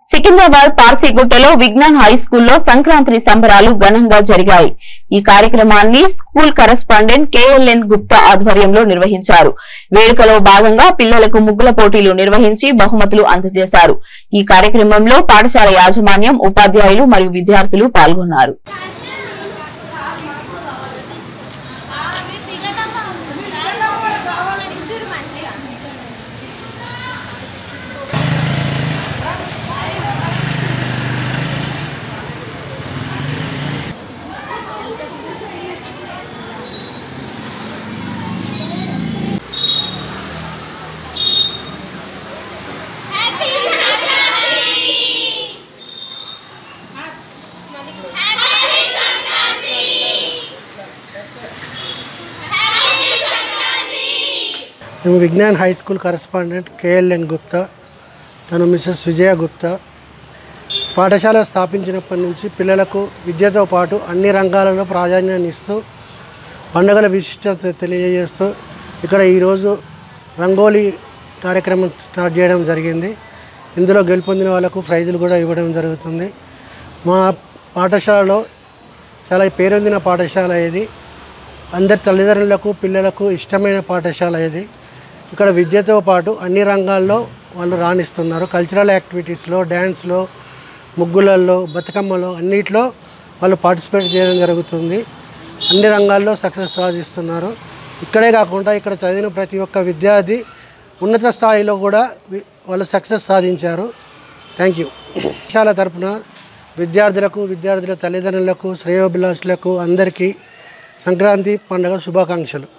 Secunderabad పార్సీగుట్టలో Vignan high స్కూల్లో సంక్రాంతి సంబరాలు ఘనంగా జరిగాయి. ఈ కార్యక్రమాన్ని స్కూల్ కరెస్పాండెంట్ KLN గుప్తా ఆధ్వర్యంలో నిర్వహించారు. వేడుకలో భాగంగా పిల్లలకు ముగ్గుల పోటీలు నిర్వహించి బహుమతులు అందజేశారు. ఈ కార్యక్రమంలో పాఠశాల యాజమాన్యం, ఉపాధ్యాయులు మరియు విద్యార్థులు పాల్గొన్నారు. Vignan high school correspondent KLN Gupta, తను మిసెస్ విజయ గుప్తా. పాఠశాల స్థాపించినప్పటి నుంచి పిల్లలకు విద్యతో పాటు అన్ని రంగాలలో ప్రాధాన్యాన్ని ఇస్తూ పండుగల విశిష్టత తెలియజేస్తూ ఇక్కడ ఈరోజు రంగోలీ కార్యక్రమం స్టార్ట్ చేయడం జరిగింది. ఇందులో గెలుపొందిన వాళ్ళకు ప్రైజులు కూడా ఇవ్వడం జరుగుతుంది. మా పాఠశాలలో చాలా పేరొందిన పాఠశాల ఇది. అందరి తల్లిదండ్రులకు పిల్లలకు ఇష్టమైన పాఠశాల ఇది. ఇక్కడ విద్యతో పాటు అన్ని రంగాల్లో వాళ్ళు రాణిస్తున్నారు. కల్చరల్ యాక్టివిటీస్లో, డ్యాన్స్లో, ముగ్గులలో, బతుకమ్మలో అన్నిట్లో వాళ్ళు పార్టిసిపేట్ చేయడం జరుగుతుంది. అన్ని రంగాల్లో సక్సెస్ సాధిస్తున్నారు. ఇక్కడే కాకుండా ఇక్కడ చదివిన ప్రతి ఒక్క విద్యార్థి ఉన్నత స్థాయిలో కూడా వాళ్ళు సక్సెస్ సాధించారు. Thank you. పాఠశాల తరపున విద్యార్థుల తల్లిదండ్రులకు, శ్రేయోభిలాషులకు అందరికీ సంక్రాంతి పండుగ శుభాకాంక్షలు.